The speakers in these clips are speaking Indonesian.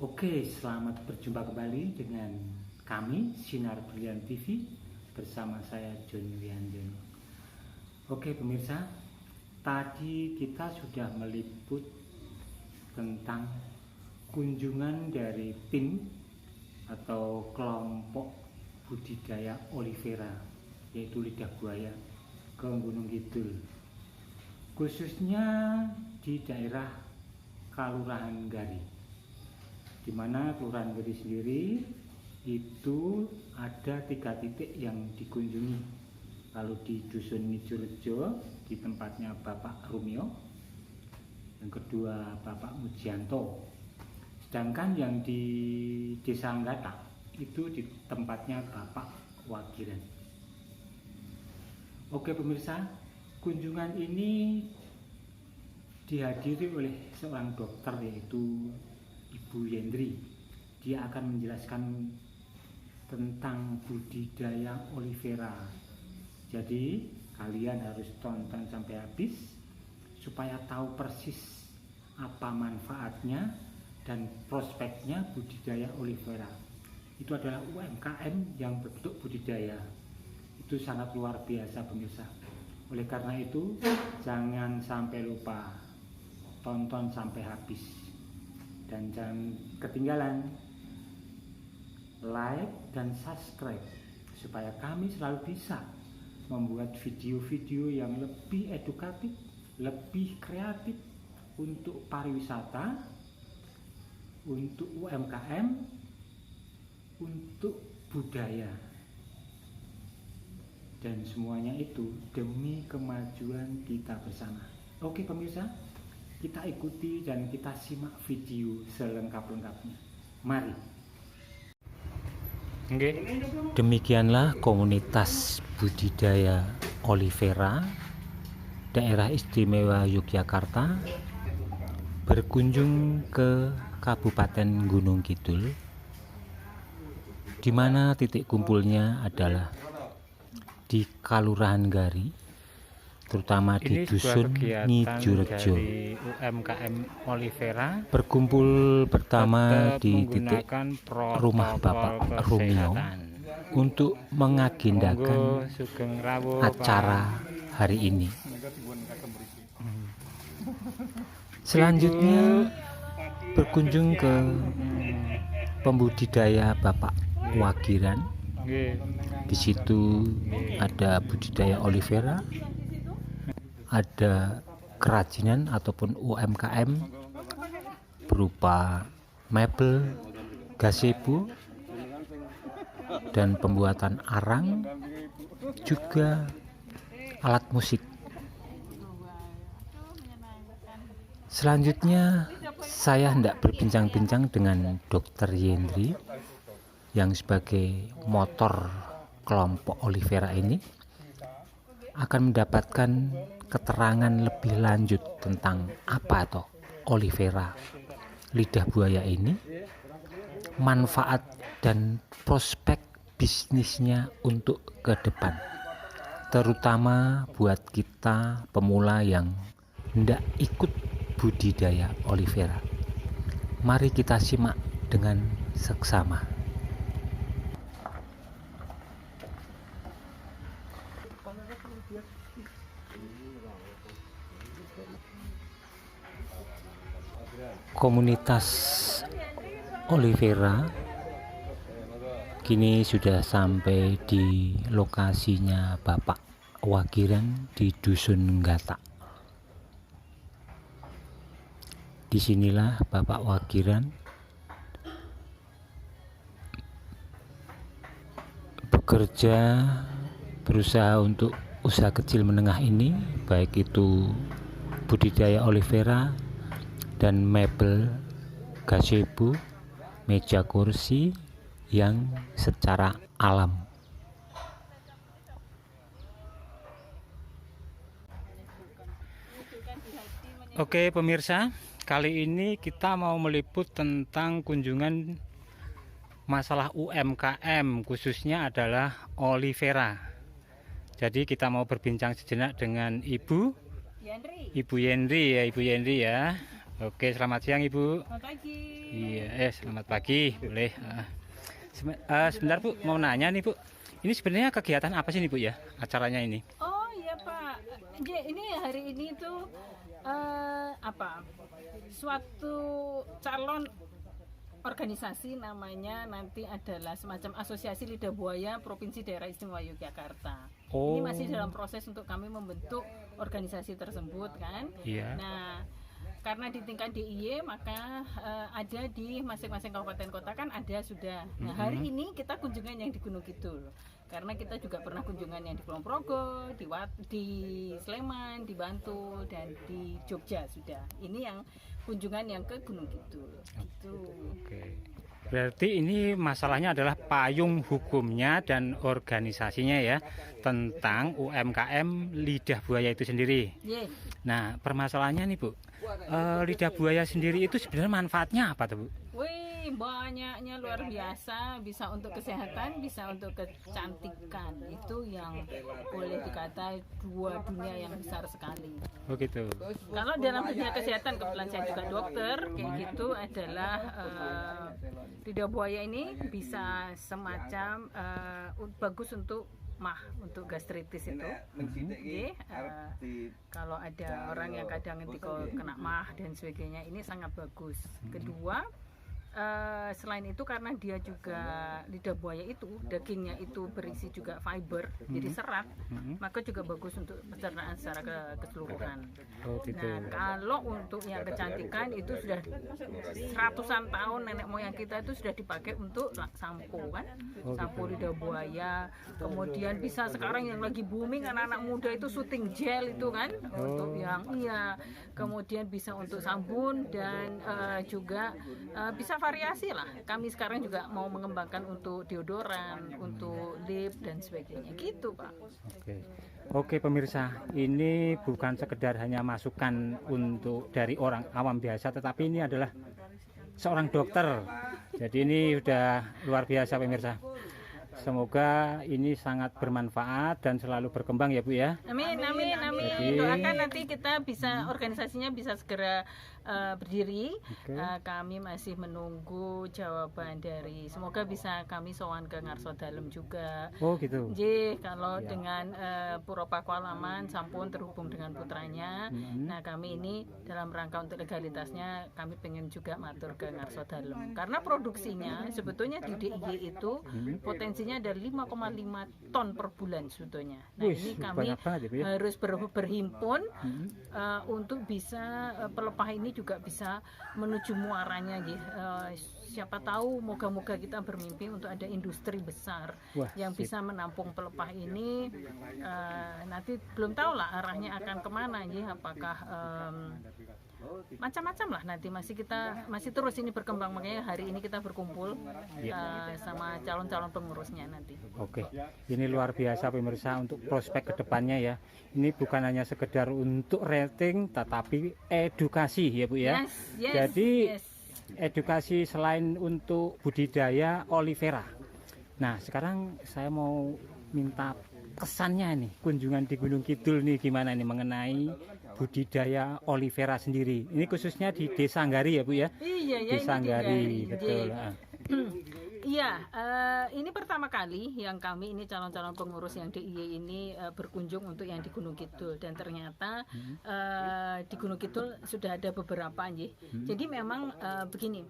Oke, selamat berjumpa kembali dengan kami Sinar Brilian TV bersama saya John Wiandono. Oke pemirsa, tadi kita sudah meliput tentang kunjungan dari tim atau kelompok budidaya olivera, yaitu lidah buaya, ke Gunung Kidul, khususnya di daerah Kalurahan Gari, di mana Kelurahan Gari sendiri itu ada 3 titik yang dikunjungi. Lalu di Dusun Ngijorejo di tempatnya Bapak Rumio, yang kedua Bapak Mujianto, sedangkan yang di Desa Anggata itu di tempatnya Bapak Wagiran. Oke pemirsa, kunjungan ini dihadiri oleh seorang dokter, yaitu Ibu Yendri. Dia akan menjelaskan tentang budidaya olivera. Jadi kalian harus tonton sampai habis supaya tahu persis apa manfaatnya dan prospeknya budidaya olivera. Itu adalah UMKM yang berbentuk budidaya. Itu sangat luar biasa pemirsa. Oleh karena itu jangan sampai lupa, tonton sampai habis. Dan jangan ketinggalan like dan subscribe supaya kami selalu bisa membuat video-video yang lebih edukatif, lebih kreatif untuk pariwisata, untuk UMKM, untuk budaya. Dan semuanya itu demi kemajuan kita bersama. Oke pemirsa, kita ikuti dan kita simak video selengkap-lengkapnya. Mari. Demikianlah komunitas budidaya olivera Daerah Istimewa Yogyakarta berkunjung ke Kabupaten Gunung Kidul, di mana titik kumpulnya adalah di Kalurahan Gari, terutama di Dusun Ngijorejo. UMKM olivera berkumpul pertama di titik rumah Bapak Rumio untuk mengagendakan acara hari ini. Selanjutnya berkunjung ke pembudidaya Bapak Wagiran. Di situ ada budidaya olivera, ada kerajinan ataupun UMKM berupa mebel, gazebo, dan pembuatan arang, juga alat musik. Selanjutnya saya hendak berbincang-bincang dengan Dr. Yendri yang sebagai motor kelompok olivera ini akan mendapatkan keterangan lebih lanjut tentang apa toh olivera lidah buaya ini, manfaat dan prospek bisnisnya untuk ke depan, terutama buat kita pemula yang hendak ikut budidaya olivera. Mari kita simak dengan seksama. Komunitas olivera kini sudah sampai di lokasinya Bapak Wagiran di Dusun Ngata. Disinilah Bapak Wagiran bekerja, berusaha untuk usaha kecil menengah ini, baik itu budidaya olivera dan mebel, gazebo, meja kursi yang secara alam. Oke pemirsa, kali ini kita mau meliput tentang kunjungan masalah UMKM, khususnya adalah olivera. Jadi kita mau berbincang sejenak dengan Ibu Yendri ya, Ibu Yendri ya. Oke, selamat siang Ibu. Selamat pagi. Iya, selamat pagi. Boleh. Sebentar Bu, mau nanya nih Bu. Ini sebenarnya kegiatan apa sih nih Bu ya? Acaranya ini? Oh iya Pak. Ini hari ini tuh suatu calon organisasi, namanya nanti adalah semacam Asosiasi Lidah Buaya Provinsi Daerah Istimewa Yogyakarta. Oh. Ini masih dalam proses untuk kami membentuk organisasi tersebut kan. Iya. Nah, karena di tingkat DIY maka ada di masing-masing kabupaten kota kan ada sudah. Nah, hari ini kita kunjungan yang di Gunung Kidul. Karena kita juga pernah kunjungan yang di Kulon Progo, di Sleman, di Bantul, dan di Jogja sudah. Ini yang kunjungan yang ke Gunung Kidul. Gitu. Oke. Berarti ini masalahnya adalah payung hukumnya dan organisasinya ya, tentang UMKM lidah buaya itu sendiri. Yeah. Nah, permasalahannya nih Bu, lidah buaya sendiri itu sebenarnya manfaatnya apa tuh Bu? Wih, banyaknya luar biasa, bisa untuk kesehatan, bisa untuk kecantikan. Itu yang boleh dikata dua dunia yang besar sekali. Oh gitu. Kalau dalam dunia kesehatan, kebetulan saya juga dokter, kayak gitu adalah lidah buaya ini bisa semacam bagus untuk untuk gastritis itu. Kalau ada orang yang kadang kena mah dan sebagainya, ini sangat bagus. Kedua, selain itu karena dia juga lidah buaya itu dagingnya itu berisi juga fiber, jadi serat, maka juga bagus untuk pencernaan secara keseluruhan. Nah, kalau untuk yang kecantikan itu sudah ratusan tahun nenek moyang kita itu sudah dipakai untuk sampo kan, sampo lidah buaya. Kemudian bisa sekarang yang lagi booming anak-anak muda itu syuting gel itu kan, untuk yang kemudian bisa untuk sabun dan juga bisa variasi lah. Kami sekarang juga mau mengembangkan untuk deodoran, untuk lip dan sebagainya gitu Pak. Oke pemirsa, ini bukan sekedar hanya masukan untuk dari orang awam biasa, tetapi ini adalah seorang dokter. Jadi ini udah luar biasa pemirsa. Semoga ini sangat bermanfaat dan selalu berkembang ya Bu ya. Amin, amin, amin. Jadi, doakan nanti kita bisa organisasinya bisa segera berdiri. Kami masih menunggu jawaban dari, semoga bisa kami sowan ke Ngarso Dalem juga. Oh gitu. Kalau dengan Puro Pakualaman sampun terhubung dengan putranya. Nah, kami ini dalam rangka untuk legalitasnya kami pengen juga matur ke Ngarso Dalem. Karena produksinya sebetulnya di DIY itu potensinya ada 5,5 ton per bulan sebetulnya. Nah, ini kami harus berhimpun untuk bisa pelepah ini juga bisa menuju muaranya gitu. Siapa tahu moga-moga kita bermimpi untuk ada industri besar yang bisa menampung pelepah ini. Nanti belum tahu lah arahnya akan kemana gitu. Apakah macam-macam lah, nanti masih terus ini berkembang, makanya hari ini kita berkumpul sama calon-calon pengurusnya nanti. Oke, ini luar biasa pemirsa untuk prospek kedepannya ya. Ini bukan hanya sekedar untuk rating, tetapi edukasi ya Bu ya. Jadi edukasi selain untuk budidaya olivera. Nah sekarang saya mau minta kesannya nih, kunjungan di Gunung Kidul nih gimana nih mengenai budidaya olivera sendiri. Ini khususnya di Desa Anggari ya Bu ya? Iya, Desa Anggari, betul. Iya, ini pertama kali yang kami ini calon-calon pengurus yang DIY ini berkunjung untuk yang di Gunung Kidul, dan ternyata di Gunung Kidul sudah ada beberapa Jadi memang begini,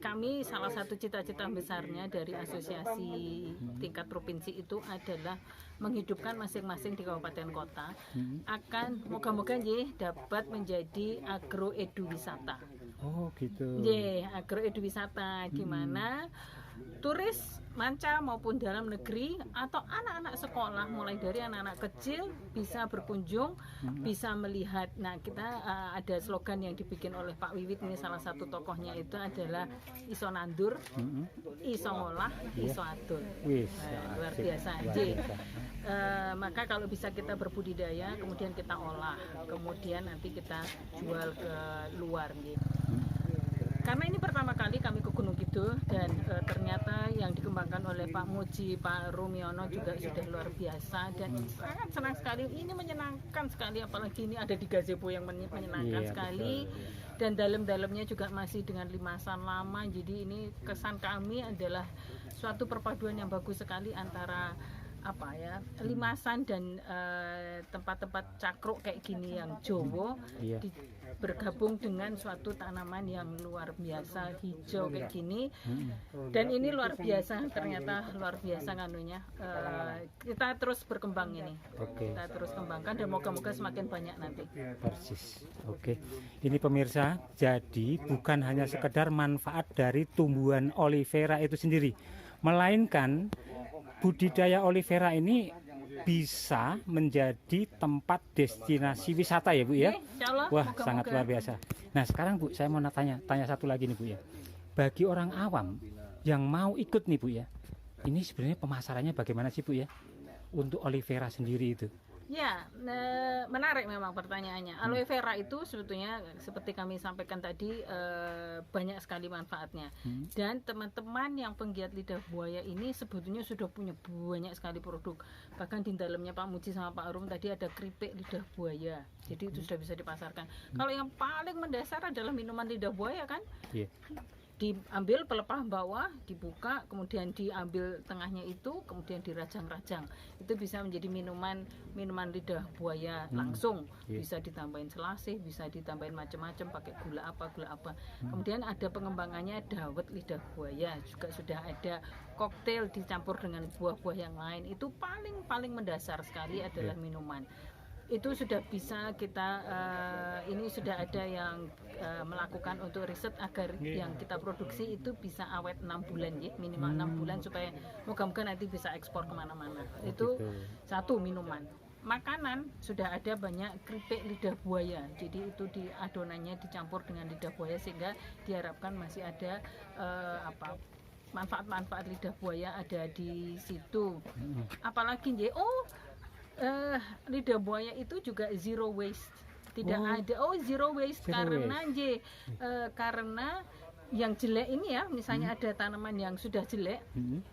kami salah satu cita-cita besarnya dari asosiasi tingkat provinsi itu adalah menghidupkan masing-masing di kabupaten kota akan moga-moga dapat menjadi agroeduwisata. Oh gitu. Agroeduwisata gimana turis manca maupun dalam negeri atau anak-anak sekolah mulai dari anak-anak kecil bisa berkunjung, bisa melihat. Nah, kita ada slogan yang dibikin oleh Pak Wiwit, ini salah satu tokohnya, itu adalah iso nandur, iso ngolah, iso adol. Luar biasa. Maka kalau bisa kita berbudidaya, kemudian kita olah, kemudian nanti kita jual ke luar gitu. Karena ini pertama kali kami ke Gunung Kidul, dan ternyata yang dikembangkan oleh Pak Muji, Pak Rumiono juga sudah luar biasa, dan sangat senang sekali. Ini menyenangkan sekali, apalagi ini ada di gazebo yang menyenangkan sekali. dan dalam-dalamnya juga masih dengan limasan lama. Jadi ini kesan kami adalah suatu perpaduan yang bagus sekali antara apa ya, limasan dan tempat-tempat cakruk kayak gini yang Jawa bergabung dengan suatu tanaman yang luar biasa hijau kayak gini. Dan ini luar biasa, ternyata luar biasa kanunya. Kita terus berkembang ini. Kita terus kembangkan dan moga-moga semakin banyak nanti. Persis. Oke. Ini pemirsa, jadi bukan hanya sekedar manfaat dari tumbuhan aloe vera itu sendiri, melainkan budidaya aloe vera ini bisa menjadi tempat destinasi wisata ya Bu ya. Wah, sangat luar biasa. Nah sekarang Bu, saya mau tanya satu lagi nih Bu ya. Bagi orang awam yang mau ikut nih Bu ya, ini sebenarnya pemasarannya bagaimana sih Bu ya untuk aloe vera sendiri itu? Ya, menarik memang pertanyaannya. Aloe vera itu sebetulnya seperti kami sampaikan tadi banyak sekali manfaatnya. Dan teman-teman yang penggiat lidah buaya ini sebetulnya sudah punya banyak sekali produk. Bahkan di dalamnya Pak Muji sama Pak Arum tadi ada keripik lidah buaya. Jadi itu sudah bisa dipasarkan. Kalau yang paling mendasar adalah minuman lidah buaya kan? Diambil pelepah bawah, dibuka, kemudian diambil tengahnya itu, kemudian dirajang-rajang. Itu bisa menjadi minuman lidah buaya langsung. Bisa ditambahin selasih, bisa ditambahin macam-macam, pakai gula apa. Kemudian ada pengembangannya dawet lidah buaya, juga sudah ada koktail dicampur dengan buah-buah yang lain. Itu paling mendasar sekali adalah minuman. Itu sudah bisa kita ini sudah ada yang melakukan untuk riset agar yang kita produksi itu bisa awet 6 bulan ya, minimal 6 bulan supaya moga-moga nanti bisa ekspor kemana-mana. Itu satu minuman. Makanan sudah ada banyak keripik lidah buaya, jadi itu di adonannya dicampur dengan lidah buaya sehingga diharapkan masih ada manfaat-manfaat lidah buaya ada di situ. Apalagi lidah buaya itu juga zero waste, tidak ada zero waste karena karena yang jelek ini ya, misalnya ada tanaman yang sudah jelek,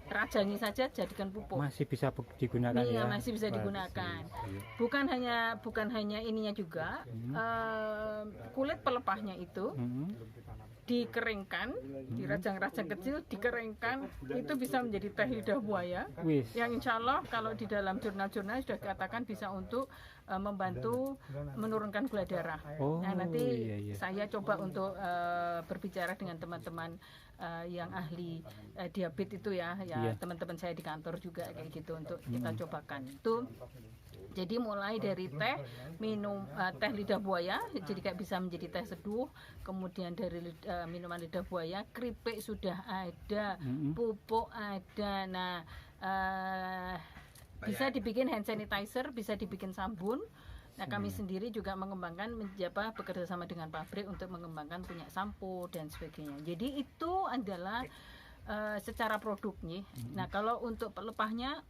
rajangi saja jadikan pupuk, masih bisa digunakan. Iya, masih bisa digunakan. Bukan hanya ininya juga, kulit pelepahnya itu dikeringkan, dirajang-rajang kecil, dikeringkan, itu bisa menjadi teh lidah buaya. Yang insya Allah kalau di dalam jurnal-jurnal sudah dikatakan bisa untuk membantu menurunkan gula darah. Nah nanti saya coba untuk berbicara dengan teman-teman yang ahli diabetes itu ya, teman-teman saya di kantor juga kayak gitu untuk kita cobakan. Itu jadi mulai dari teh, minum teh lidah buaya, jadi kayak bisa menjadi teh seduh. Kemudian dari minuman lidah buaya, keripik sudah ada, pupuk ada. Nah, bisa dibikin hand sanitizer, bisa dibikin sabun. Nah, kami sendiri juga mengembangkan, bekerja sama dengan pabrik untuk mengembangkan punya sampo dan sebagainya. Jadi itu adalah secara produknya. Nah, kalau untuk pelepahnya,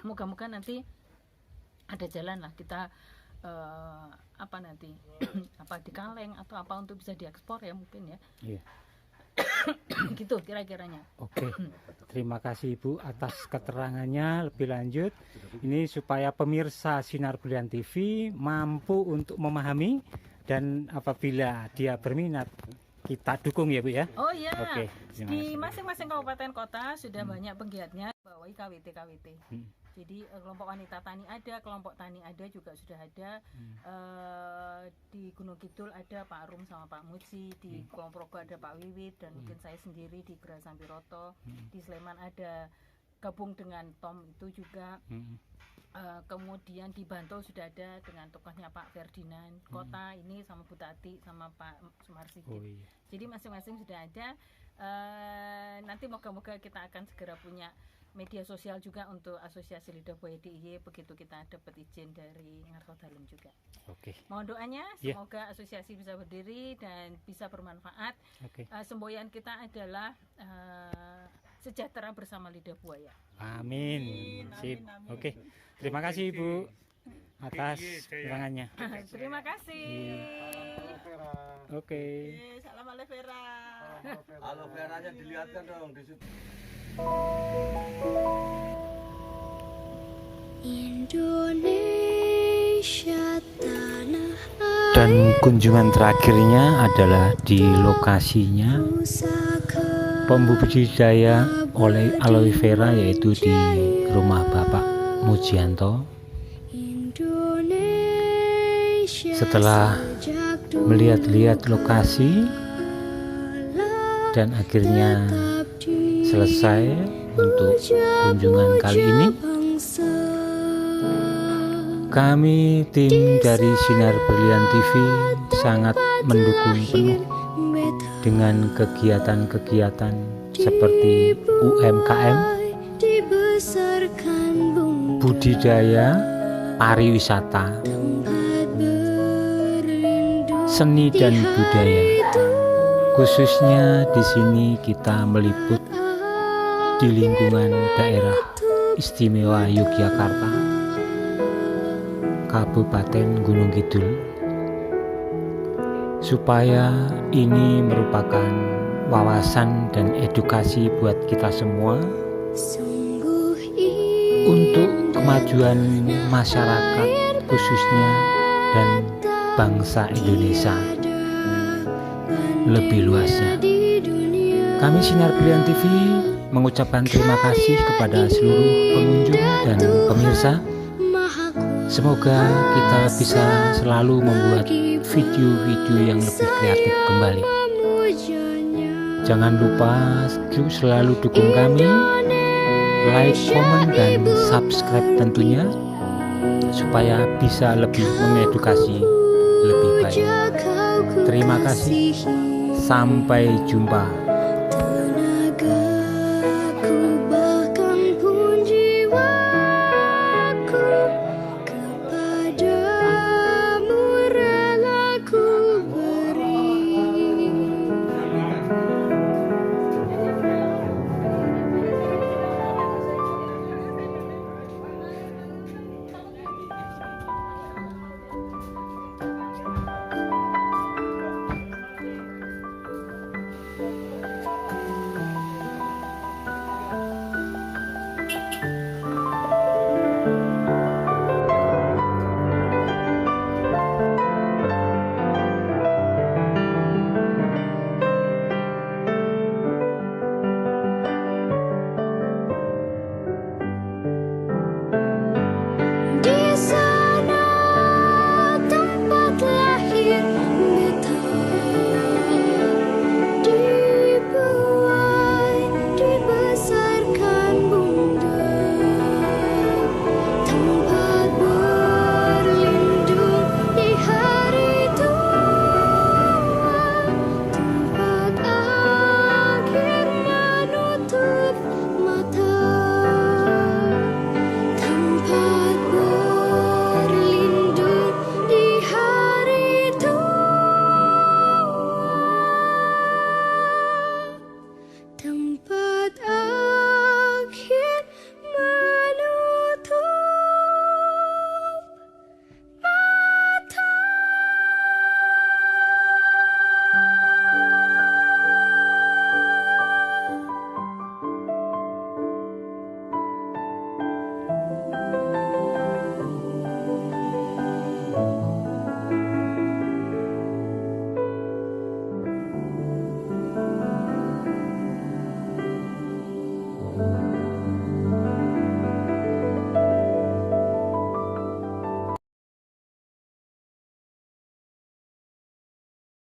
moga-moga nanti ada jalan lah kita nanti di kaleng atau apa untuk bisa diekspor ya mungkin ya. Gitu kira-kiranya. Oke. Terima kasih Ibu atas keterangannya lebih lanjut. Ini supaya pemirsa Sinar Bulan TV mampu untuk memahami, dan apabila dia berminat kita dukung ya Bu ya. Oh iya. Oke. Di masing-masing kabupaten kota sudah banyak penggiatnya bawahi KWT. Jadi kelompok wanita tani ada, kelompok tani ada juga sudah ada. Di Gunung Kidul ada Pak Arum sama Pak Muji, di Kulon Progo ada Pak Wiwit, dan mungkin saya sendiri di Gera Sambiroto. Di Sleman ada gabung dengan Tom itu juga. Kemudian di Bantul sudah ada dengan tokohnya Pak Ferdinand. Kota ini sama Bu Tati sama Pak Sumar Sigit. Jadi masing-masing sudah ada. Nanti moga-moga kita akan segera punya media sosial juga untuk Asosiasi Lidah Buaya DIY begitu kita dapat izin dari Ngarto Dalem juga. Mohon doanya semoga asosiasi bisa berdiri dan bisa bermanfaat. Semboyan kita adalah sejahtera bersama lidah buaya. Amin. Sip. Oke. Terima kasih Ibu atas keterangannya. Terima kasih. Oke. Salam aloe vera. Aloe veranya dilihatkan dong di situ. Indonesia tanah Dan kunjungan terakhirnya adalah di lokasinya pembudidaya oleh aloe vera, yaitu di rumah Bapak Mujianto. Setelah melihat-lihat lokasi dan akhirnya selesai untuk kunjungan kali ini, kami tim dari Sinar Berlian TV sangat mendukung penuh dengan kegiatan-kegiatan seperti UMKM, budidaya, pariwisata, seni dan budaya. Khususnya di sini kita meliput di lingkungan daerah istimewa Yogyakarta, Kabupaten Gunung Kidul, supaya ini merupakan wawasan dan edukasi buat kita semua untuk kemajuan masyarakat khususnya dan bangsa Indonesia lebih luasnya. Kami Sinar Berlian TV mengucapkan terima kasih kepada seluruh pengunjung dan pemirsa. Semoga kita bisa selalu membuat video-video yang lebih kreatif kembali. Jangan lupa selalu dukung kami, like, komen, dan subscribe tentunya, supaya bisa lebih mengedukasi lebih baik. Terima kasih, sampai jumpa.